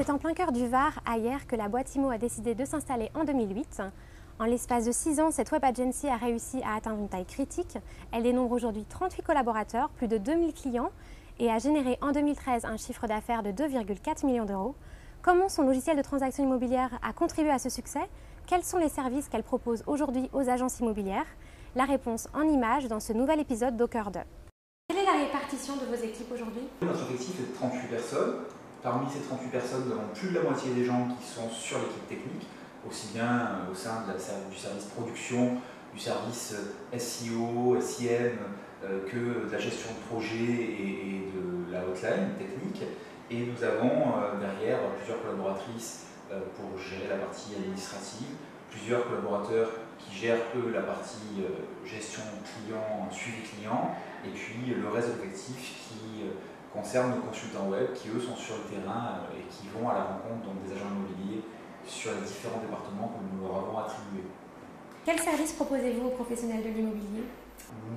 C'est en plein cœur du Var, à Hyères, que la boîte IMO a décidé de s'installer en 2008. En l'espace de 6 ans, cette web agency a réussi à atteindre une taille critique. Elle dénombre aujourd'hui 38 collaborateurs, plus de 2000 clients et a généré en 2013 un chiffre d'affaires de 2,4 millions d'euros. Comment son logiciel de transaction immobilière a contribué à ce succès? Quels sont les services qu'elle propose aujourd'hui aux agences immobilières? La réponse en images dans ce nouvel épisode d'Au cœur d'eux. Quelle est la répartition de vos équipes aujourd'hui? Notre effectif est de 38 personnes. Parmi ces 38 personnes, nous avons plus de la moitié des gens qui sont sur l'équipe technique, aussi bien au sein du service production, du service SEO, SIM, que de la gestion de projet et de la hotline technique. Et nous avons derrière plusieurs collaboratrices pour gérer la partie administrative, plusieurs collaborateurs qui gèrent eux la partie gestion client, suivi client, et puis le reste de l'effectif qui concerne nos consultants web qui eux sont sur le terrain et qui vont à la rencontre donc, des agents immobiliers sur les différents départements que nous leur avons attribués. Quels services proposez-vous aux professionnels de l'immobilier?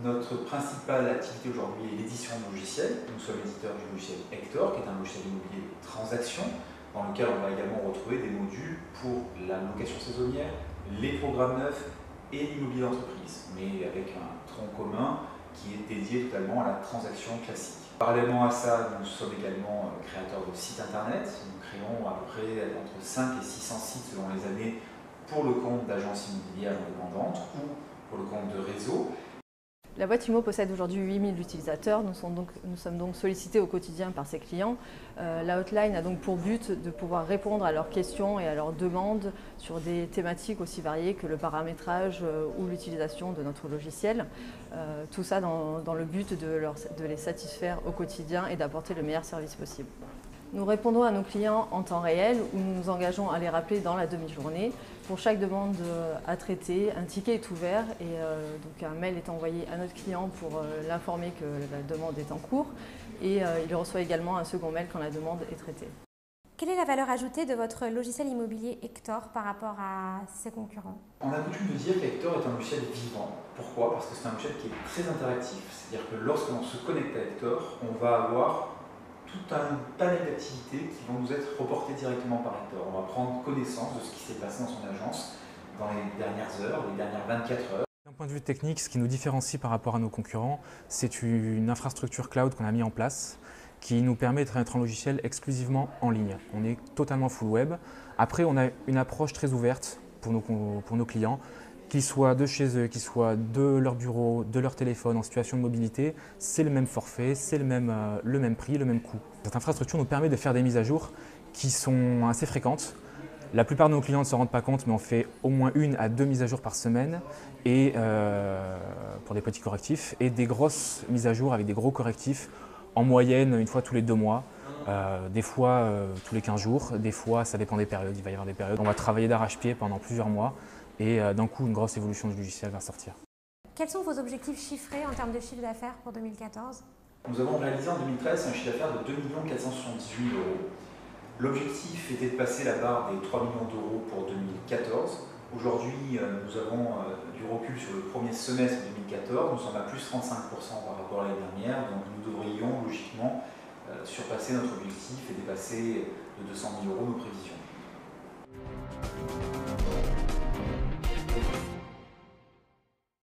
Notre principale activité aujourd'hui est l'édition de logiciels. Nous sommes éditeurs du logiciel Hector, qui est un logiciel immobilier de transaction, dans lequel on va également retrouver des modules pour la location saisonnière, les programmes neufs et l'immobilier d'entreprise, mais avec un tronc commun qui est dédié totalement à la transaction classique. Parallèlement à ça, nous sommes également créateurs de sites internet. Nous créons à peu près entre 5 et 600 sites selon les années pour le compte d'agences immobilières indépendantes ou pour le compte de réseaux. La boîte IMO possède aujourd'hui 8000 utilisateurs. Nous sommes donc sollicités au quotidien par ses clients. La hotline a donc pour but de pouvoir répondre à leurs questions et à leurs demandes sur des thématiques aussi variées que le paramétrage ou l'utilisation de notre logiciel. Tout ça dans le but de les satisfaire au quotidien et d'apporter le meilleur service possible. Nous répondons à nos clients en temps réel ou nous nous engageons à les rappeler dans la demi-journée. Pour chaque demande à traiter, un ticket est ouvert et donc un mail est envoyé à notre client pour l'informer que la demande est en cours et il reçoit également un second mail quand la demande est traitée. Quelle est la valeur ajoutée de votre logiciel immobilier Hector par rapport à ses concurrents? On a coutume de dire qu'Hector est un logiciel vivant. Pourquoi? Parce que c'est un logiciel qui est très interactif. C'est-à-dire que lorsque l'on se connecte à Hector, on va avoir tout un panel d'activités qui vont nous être reportées directement par Hector. On va prendre connaissance de ce qui s'est passé dans son agence dans les dernières heures, les dernières 24 heures. D'un point de vue technique, ce qui nous différencie par rapport à nos concurrents, c'est une infrastructure cloud qu'on a mis en place qui nous permet de être un logiciel exclusivement en ligne. On est totalement full web. Après, on a une approche très ouverte pour nos clients, qu'ils soient de chez eux, qu'ils soient de leur bureau, de leur téléphone, en situation de mobilité, c'est le même forfait, c'est le même prix, le même coût. Cette infrastructure nous permet de faire des mises à jour qui sont assez fréquentes. La plupart de nos clients ne s'en rendent pas compte, mais on fait au moins 1 à 2 mises à jour par semaine et, pour des petits correctifs et des grosses mises à jour avec des gros correctifs en moyenne une fois tous les 2 mois. Des fois tous les 15 jours, des fois ça dépend des périodes, il va y avoir des périodes. On va travailler d'arrache-pied pendant plusieurs mois et d'un coup une grosse évolution du logiciel va sortir. Quels sont vos objectifs chiffrés en termes de chiffre d'affaires pour 2014? Nous avons réalisé en 2013 un chiffre d'affaires de 2 478 000 euros. L'objectif était de passer la barre des 3 millions d'euros pour 2014. Aujourd'hui, nous avons du recul sur le premier semestre 2014. Nous sommes à plus 35% par rapport à l'année dernière. Donc nous devrions logiquement surpasser notre objectif et dépasser de 200 000 euros nos prévisions.